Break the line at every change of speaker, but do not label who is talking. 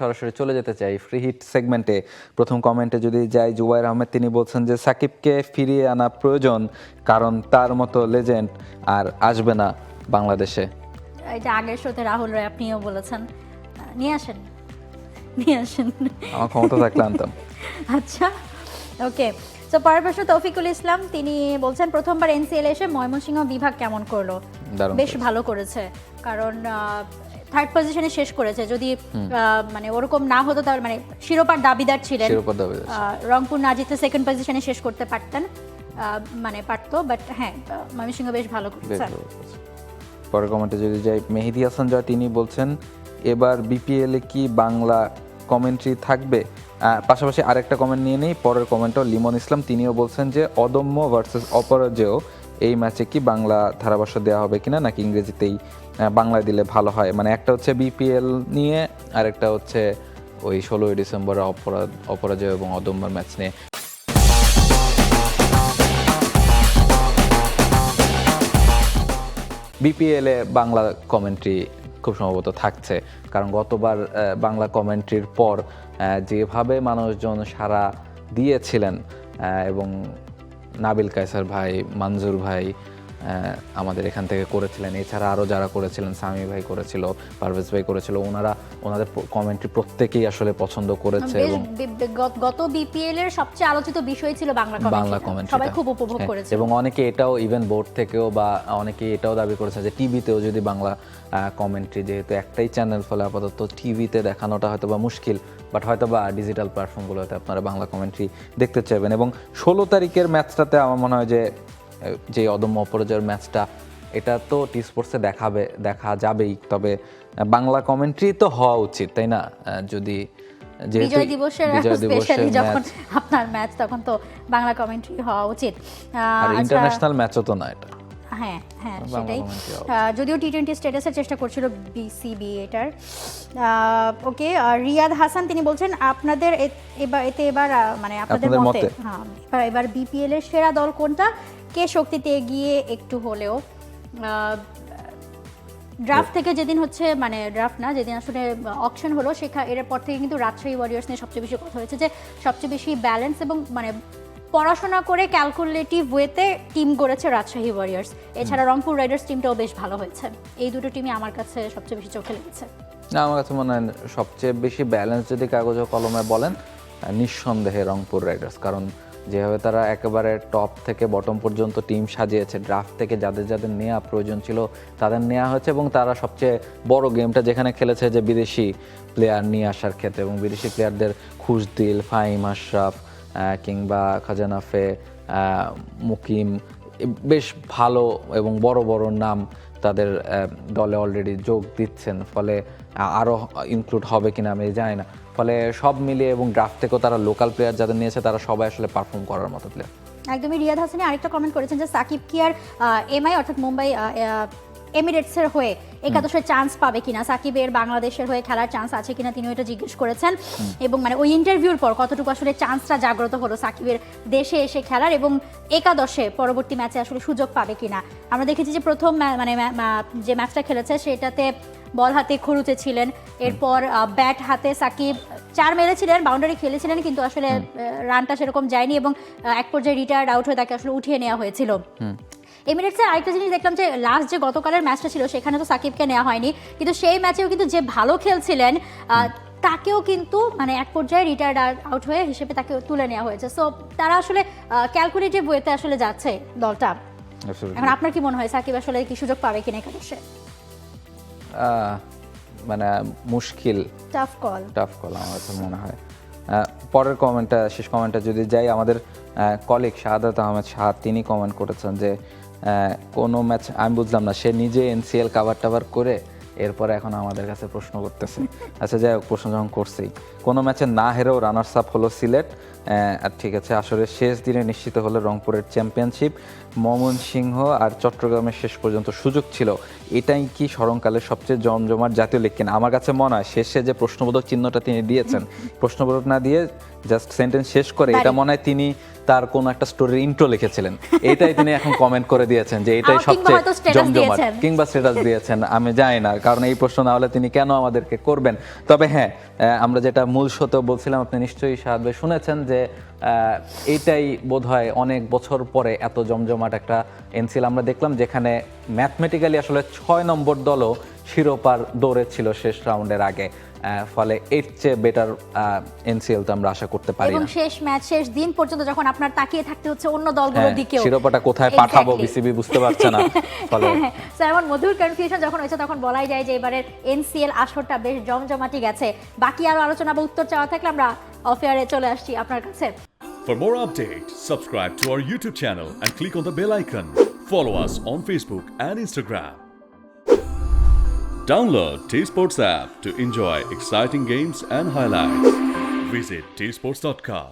সরাসরি চলে যেতে চাই ফ্রি হিট সেগমেন্টে। প্রথম কমেন্টে যদি যাই, জুবাইর আহমেদ তিনি বলছেন যে সাকিবকে ফিরিয়ে আনা প্রয়োজন, কারণ তার মতো লেজেন্ড আর আসবে না বাংলাদেশে।
এটা আগের শোতে রাহুল রায় আপনিও বলেছেন, নিয়ে আসেন নিয়ে আসেন,
আমার ক্ষমতা থাকলে আনতাম।
আচ্ছা ওকে। তো পরের প্রশ্ন তৌফিকুল ইসলাম, তিনি বলছেন প্রথমবার এনসিএল এসে ময়মনসিংহ বিভাগ কেমন করলো?
দারুণ
বেশ ভালো করেছে, কারণ থার্ড পজিশনে শেষ করেছে। যদি মানে ওরকম না হতো তাহলে মানে শিরোপার দাবিদার ছিলেন, রংপুর না জিতে সেকেন্ড পজিশনে শেষ করতে পারতেন, মানে পারতো, বাট হ্যাঁ ময়মনসিংহ বেশ ভালো করেছে।
পরের কমেন্টে যদি যাই, মেহেদি হাসান জয় তিনি বলছেন এবার বিপিএল এ কি বাংলা কমেন্ট্রি থাকবে? পাশাপাশি আরেকটা কমেন্ট নিয়ে নেই, পরের কমেন্টও লিমন ইসলাম তিনিও বলছেন যে অদম্য ভার্সেস অপরাজেয় এই ম্যাচে কি বাংলা ধারাভাষ্য দেওয়া হবে কিনা, নাকি ইংরেজিতেই বাংলায় দিলে ভালো হয়। মানে একটা হচ্ছে বিপিএল নিয়ে, আরেকটা হচ্ছে ওই 16ই ডিসেম্বর অপরাজয় এবং অদম্যর ম্যাচ নিয়ে। বিপিএল এ বাংলা কমেন্ট্রি খুব সম্ভবত থাকছে, কারণ গতবার বাংলা কমেন্ট্রির পর যেভাবে মানুষজন সাড়া দিয়েছিলেন, এবং নাবিল কায়সার ভাই, মঞ্জুর ভাই আমাদের এখান থেকে করেছিলেন, এছাড়া আরও যারা করেছিলেন, সামি ভাই করেছিল, পারভেজ ভাই করেছিল, ওনাদের কমেন্ট্রি প্রত্যেকেই আসলে পছন্দ করেছে। এবং
গত বিপিএল এর সবচেয়ে আলোচিত বিষয় ছিল বাংলা কমেন্ট্রি, সবাই খুব উপভোগ করেছে।
এবং অনেকে এটাও ইভেন বোর্ড থেকেও বা অনেকে এটাও দাবি করেছে যে টিভিতেও যদি বাংলা কমেন্ট্রি, যেহেতু একটাই চ্যানেল, ফলে আপাতত টিভিতে দেখানোটা হয়তো বা মুশকিল, বাট হয়তো বা ডিজিটাল প্ল্যাটফর্মগুলোতে আপনারা বাংলা কমেন্ট্রি দেখতে চাইবেন। এবং 16 তারিখের ম্যাচটাতে আমার মনে হয় যে অদম্য অপরাজয়ের ম্যাচটা, এটা তো টি স্পোর্টসে দেখা যাবেই, তবে বাংলা কমেন্ট্রি তো হওয়া উচিত, তাই না? যদি
বিজয় দিবসের স্পেশালি যখন আপনার ম্যাচ, তখন তো বাংলা কমেন্ট্রি হওয়া উচিত।
আর ইন্টারন্যাশনাল ম্যাচও তো না এটা।
হ্যাঁ হ্যাঁ সেটাই, যদিও টি20 স্ট্যাটাসের চেষ্টা করছিল বিসিবি এটার। ওকে, রিয়াদ হাসান তিনি বলছেন আপনাদের এবার মানে আপনাদের মতে এবার বিপিএল এর সেরা দল কোনটা, কে শক্তিতে এগিয়ে একটু হলেও? ড্রাফট থেকে যেদিন হচ্ছে, মানে ড্রাফট না, যেদিন আসলে অকশন হলো এরপর থেকে কিন্তু রাজশাহী ওয়ারিয়র্স নিয়ে সবচেয়ে বেশি কথা হয়েছে, যে সবচেয়ে বেশি ব্যালেন্স এবং মানে পড়াশোনা করে ক্যালকুলেটিভ ওয়েতে টিম গড়েছে রাজশাহী ওয়ারিয়র্স। এছাড়া রংপুর রাইডার্স টিমটাও বেশ ভালো হয়েছে। এই দুটো টিমই আমার কাছে সবচেয়ে বেশি চোখে লেগেছে।
না, আমার কাছে মনে হয় সবচেয়ে বেশি ব্যালেন্স যদি কাগজ ও কলমে বলেন, নিঃসন্দেহে রংপুর রাইডার্স। কারণ যেভাবে তারা একেবারে টপ থেকে বটম পর্যন্ত টিম সাজিয়েছে, ড্রাফট থেকে যাদের যাদের নেওয়া প্রয়োজন ছিল তাদের নেওয়া হয়েছে, এবং তারা সবচেয়ে বড় গেমটা যেখানে খেলেছে, যে বিদেশি প্লেয়ার নিয়ে আসার ক্ষেত্রে, এবং বিদেশি প্লেয়ারদের খুশদিল, ফাহিম আশরাফ কিংবা খাজানাফে, মুকিম, বেশ ভালো এবং বড় বড় নাম তাদের দলে অলরেডি যোগ দিচ্ছেন, ফলে আরও ইনক্লুড হবে কিনা আমি জানি না। ফলে সব মিলিয়ে, এবং ড্রাফট থেকেও তারা লোকাল প্লেয়ার যাদের নিয়েছে তারা সবাই আসলে পারফর্ম করার মতো প্লেয়ার।
একদমই। রিয়াদ হাসানি আরেকটা কমেন্ট করেছেন যে সাকিব কি আর এমআই অর্থাৎ মুম্বাই এমিরেটসের হয়ে একাদশের চান্স পাবে কিনা, সাকিবের বাংলাদেশের হয়ে খেলার চান্স আছে কিনা, তিনি এটা জিজ্ঞেস করেছেন। এবং মানে ওই ইন্টারভিউর পর কতটুকু আসলে চান্সটা জাগ্রত হলো সাকিবের দেশে এসে খেলার, এবং একাদশে পরবর্তী ম্যাচে আসলে সুযোগ পাবে কিনা। আমরা দেখেছি যে প্রথম মানে যে ম্যাচটা খেলেছে সেটাতে বল হাতে খরুচে ছিলেন, এরপর ব্যাট হাতে সাকিব 4 মেরেছিলেন, বাউন্ডারি খেলেছিলেন, কিন্তু আসলে রানটা সেরকম যায়নি, এবং এক পর্যায়ে রিটায়ার্ড আউট হয়ে তাকে আসলে উঠিয়ে নেওয়া হয়েছিল। এমিরেটসের আরেকটা জিনিস দেখলাম যে লাস্ট যে গতকালের ম্যাচটা ছিল সেখানে তো সাকিবকে নেওয়া হয়নি, কিন্তু সেই ম্যাচেও কিন্তু যে ভালো খেলছিলেন তাকেও কিন্তু মানে এক পর্যায়ে রিটায়ার্ড আউট হয়ে হিসেবে তাকে তুলে নেওয়া হয়েছে। সো তারা আসলে ক্যালকুলেটিভ ওয়েতে আসলে যাচ্ছে দলটা। এখন আপনার কি মনে হয় সাকিব আসলে কি সুযোগ পাবে কিনা একাদশে?
মানে মুশকিল,
টাফ কল
আমার কাছে মনে হয়। পরের কমেন্টটা, শেষ কমেন্টটা যদি যাই, আমাদের কলিগ শাহাদাত আহমেদ শাহাদ তিনি কমেন্ট করেছেন যে কোনো ম্যাচ আমি বুঝলাম না, সে নিজে এনসিএল কাভার করে এরপরে এখন আমাদের কাছে প্রশ্ন করতেছে। আচ্ছা যাই হোক, প্রশ্ন যখন করছেই, কোনো ম্যাচে না হেরেও রানার্স আপ হলো সিলেট। আর ঠিক আছে, আসলে শেষ দিনে নিশ্চিত হলো রংপুরের চ্যাম্পিয়নশিপ। ময়মনসিংহ আর চট্টগ্রামের শেষ পর্যন্ত সুযোগ ছিল, এটাই কি স্মরণকালের সবচেয়ে জমজমাট জাতীয় লিগ কিনা? আমার কাছে মনে হয় শেষে যে প্রশ্নবোধক চিহ্নটা তিনি দিয়েছেন, প্রশ্নবোধক না দিয়ে জাস্ট সেন্টেন্স শেষ করে, এটা মনে হয় তিনি তার কোন একটা স্টোরির ইন্ট্রো লিখেছিলেন, এটাই তিনি এখন কমেন্ট করে দিয়েছেন যে এটাই
কিংবা
সবচেয়ে
হয়তো status
জমজমাট,
দিয়েছেন।
কিংবা স্ট্যাটাস দিয়েছেন, আমি জানি না, কারণ এই প্রশ্ন না হলে তিনি কেন আমাদেরকে করবেন। তবে হ্যাঁ, আমরা যেটা মূল শোতে বলছিলাম, আপনি নিশ্চয়ই সাহাদ ভাই শুনেছেন যে এইটাই বোধহয় অনেক বছর পরে এত জমজমাট একটা এনসিএল আমরা দেখলাম, যেখানে ম্যাথমেটিক্যালি আসলে 6 নম্বর দলও শিরোপার দৌড়ে ছিল শেষ রাউন্ডের আগে। ফলে এর চেয়ে বেটার এনসিএল তো আমরা আশা করতে পারি
এবং
না।
শেষ ম্যাচ, শেষ দিন পর্যন্ত যখন আপনার তাকিয়ে থাকতে হচ্ছে অন্য দলগুলোর
হ্যাঁ,
দিকেও,
শিরোপাটা কোথায় পাঠাবো
Exactly.
বিসিবি বুঝতে পারছে না। ফলে
সো এমন মধুর কনফিউশন যখন হয়েছে, তখন বলাই যায় যে এবারের এনসিএল আসরটা বেশ জমজমাটি গেছে। বাকি আরো আলোচনা বা উত্তর চাওয়া থাকলে আমরা অফ এয়ারে চলে আসছি আপনার কাছে।
For more updates, subscribe to our YouTube channel and click on the bell icon. Follow us on Facebook and Instagram. Download T-Sports app to enjoy exciting games and highlights. Visit tsports.com.